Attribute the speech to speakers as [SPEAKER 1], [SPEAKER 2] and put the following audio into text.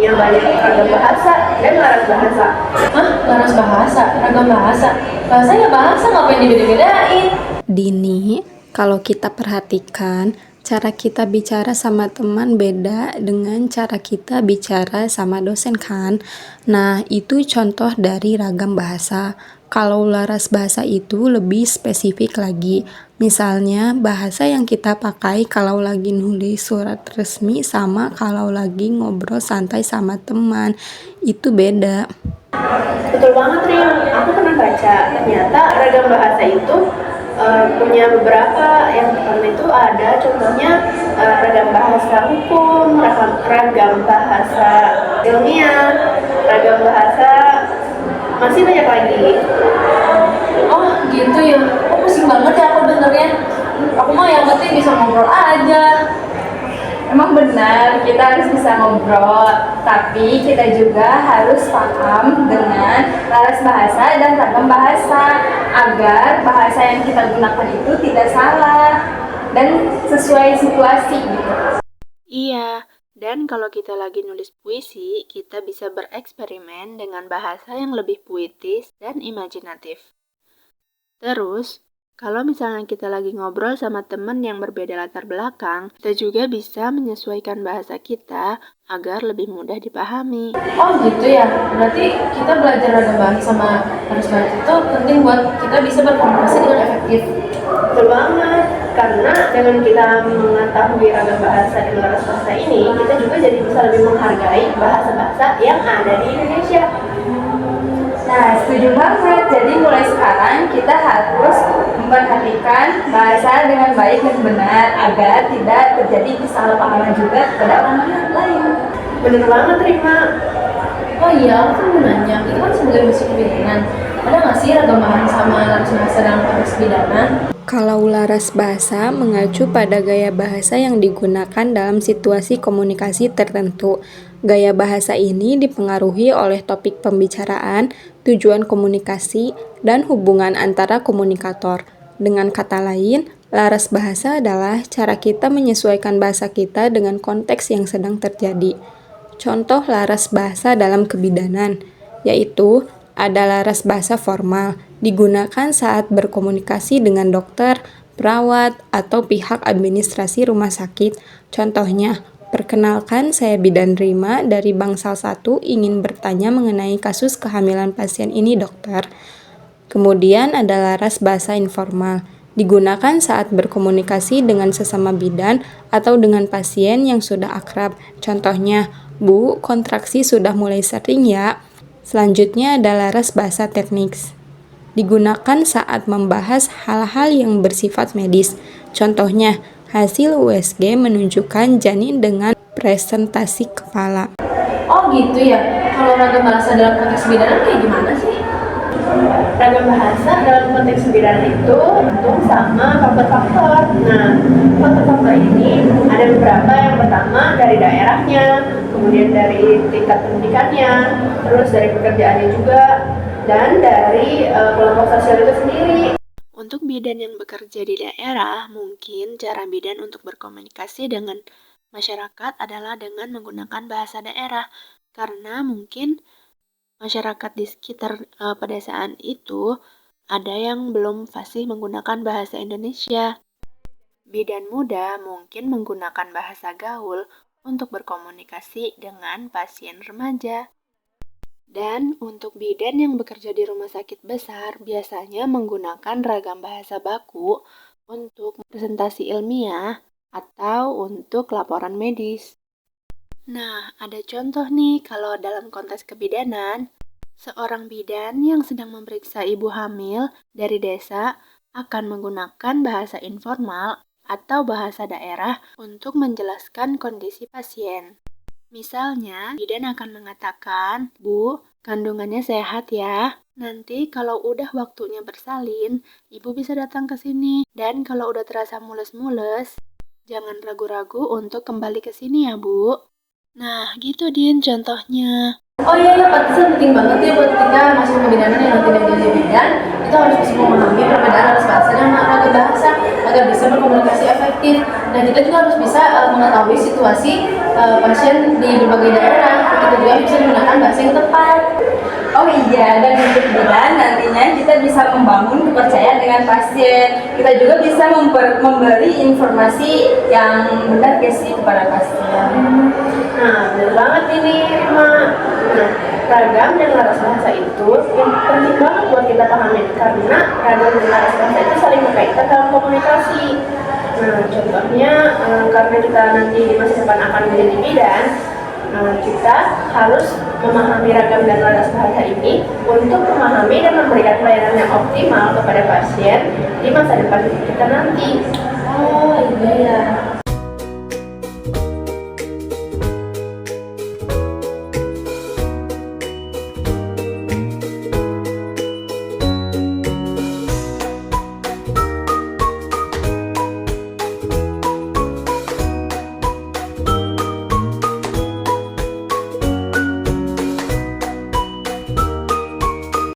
[SPEAKER 1] punya banyak ragam bahasa dan laras bahasa.
[SPEAKER 2] Hah? Laras bahasa? Ragam bahasa? Bahasa ya bahasa, ngapain dibeda-bedain?
[SPEAKER 3] Dini, kalau kita perhatikan, cara kita bicara sama teman beda dengan cara kita bicara sama dosen kan? Nah, itu contoh dari ragam bahasa. Kalau laras bahasa itu lebih spesifik lagi. Misalnya, bahasa yang kita pakai kalau lagi nulis surat resmi sama kalau lagi ngobrol santai sama teman. Itu beda.
[SPEAKER 1] Betul banget, Rim. Aku pernah baca, ternyata ragam bahasa itu punya beberapa. Yang pertama itu ada contohnya ragam bahasa hukum, ragam bahasa ilmiah, ragam bahasa, masih banyak lagi.
[SPEAKER 2] Oh gitu ya, kok pusing banget ya aku dengernya. Aku mah yang penting bisa ngobrol aja.
[SPEAKER 4] Emang benar, kita harus bisa ngobrol, tapi kita juga harus paham dengan laras bahasa dan ragam bahasa agar bahasa yang kita gunakan itu tidak salah dan sesuai situasi gitu.
[SPEAKER 5] Iya, dan kalau kita lagi nulis puisi, kita bisa bereksperimen dengan bahasa yang lebih puitis dan imajinatif. Terus, kalau misalnya kita lagi ngobrol sama teman yang berbeda latar belakang, kita juga bisa menyesuaikan bahasa kita agar lebih mudah dipahami.
[SPEAKER 2] Oh gitu ya, berarti kita belajar ragam bahasa sama laras bahasa itu penting buat kita bisa berkomunikasi dengan efektif.
[SPEAKER 1] Betul banget, karena dengan kita mengetahui ragam bahasa dan laras bahasa ini, kita juga jadi bisa lebih menghargai bahasa-bahasa yang ada di Indonesia.
[SPEAKER 4] Nah, setuju banget. Jadi mulai sekarang kita harus memperhatikan bahasa dengan baik dan benar agar tidak terjadi kesalahpahaman juga kepada orang lain.
[SPEAKER 1] Bener banget, Rima.
[SPEAKER 2] Oh iya, aku kan mau nanya, kita kan sebagai mahasiswa kebidanan, ada nggak sih ragam bahasa sama laras bahasa dalam konteks kebidanan?
[SPEAKER 3] Kalau laras bahasa mengacu pada gaya bahasa yang digunakan dalam situasi komunikasi tertentu. Gaya bahasa ini dipengaruhi oleh topik pembicaraan, tujuan komunikasi, dan hubungan antara komunikator. Dengan kata lain, laras bahasa adalah cara kita menyesuaikan bahasa kita dengan konteks yang sedang terjadi. Contoh laras bahasa dalam kebidanan, yaitu ada laras bahasa formal, digunakan saat berkomunikasi dengan dokter, perawat, atau pihak administrasi rumah sakit. Contohnya, perkenalkan saya Bidan Rima dari Bangsal 1 ingin bertanya mengenai kasus kehamilan pasien ini dokter. Kemudian ada laras bahasa informal, digunakan saat berkomunikasi dengan sesama bidan atau dengan pasien yang sudah akrab. Contohnya, Bu, kontraksi sudah mulai sering ya. Selanjutnya ada laras bahasa teknis, digunakan saat membahas hal-hal yang bersifat medis. Contohnya, hasil USG menunjukkan janin dengan presentasi kepala.
[SPEAKER 2] Oh gitu ya, kalau ragam bahasa dalam konteks kebidanan kayak gimana sih?
[SPEAKER 1] Ragam bahasa dalam konteks kebidanan itu tergantung sama faktor-faktor. Nah, faktor-faktor ini ada beberapa. Yang pertama dari daerahnya, kemudian dari tingkat pendidikannya, terus dari pekerjaannya juga, dan dari kelompok sosial itu sendiri.
[SPEAKER 5] Untuk bidan yang bekerja di daerah, mungkin cara bidan untuk berkomunikasi dengan masyarakat adalah dengan menggunakan bahasa daerah, karena mungkin masyarakat di sekitar pedesaan itu ada yang belum fasih menggunakan bahasa Indonesia. Bidan muda mungkin menggunakan bahasa gaul untuk berkomunikasi dengan pasien remaja. Dan untuk bidan yang bekerja di rumah sakit besar biasanya menggunakan ragam bahasa baku untuk presentasi ilmiah atau untuk laporan medis. Nah, ada contoh nih kalau dalam konteks kebidanan, seorang bidan yang sedang memeriksa ibu hamil dari desa akan menggunakan bahasa informal atau bahasa daerah untuk menjelaskan kondisi pasien. Misalnya, bidan akan mengatakan, Bu, kandungannya sehat ya. Nanti kalau udah waktunya bersalin, ibu bisa datang ke sini. Dan kalau udah terasa mules-mules, jangan ragu-ragu untuk kembali ke sini ya, Bu. Nah, gitu Din contohnya.
[SPEAKER 2] Oh iya, pantesan penting banget ya buat kita mahasiswa kebidanan yang nanti menjadi bidan, itu harus bisa memahami perbedaan laras bahasa dan ragam bahasa agar bisa berkomunikasi efektif. efektif. Nah, kita juga harus bisa mengetahui situasi pasien di berbagai daerah. Kita juga bisa menggunakan bahasa yang tepat.
[SPEAKER 4] Oh iya, dan untuk bidan nantinya kita bisa membangun kepercayaan dengan pasien. Kita juga bisa memberi informasi yang benar sih kepada pasien.
[SPEAKER 1] Nah, benar banget ini, Rima. Nah, ragam dan laras bahasa itu yang penting banget buat kita pahami karena ragam dan laras bahasa itu saling berkaitan dalam komunikasi. Nah, contohnya karena kita nanti di masa depan akan menjadi bidan, kita harus memahami ragam dan laras bahasa ini untuk memahami dan memberikan pelayanan yang optimal kepada pasien di masa depan kita nanti.
[SPEAKER 2] Oh iya ya,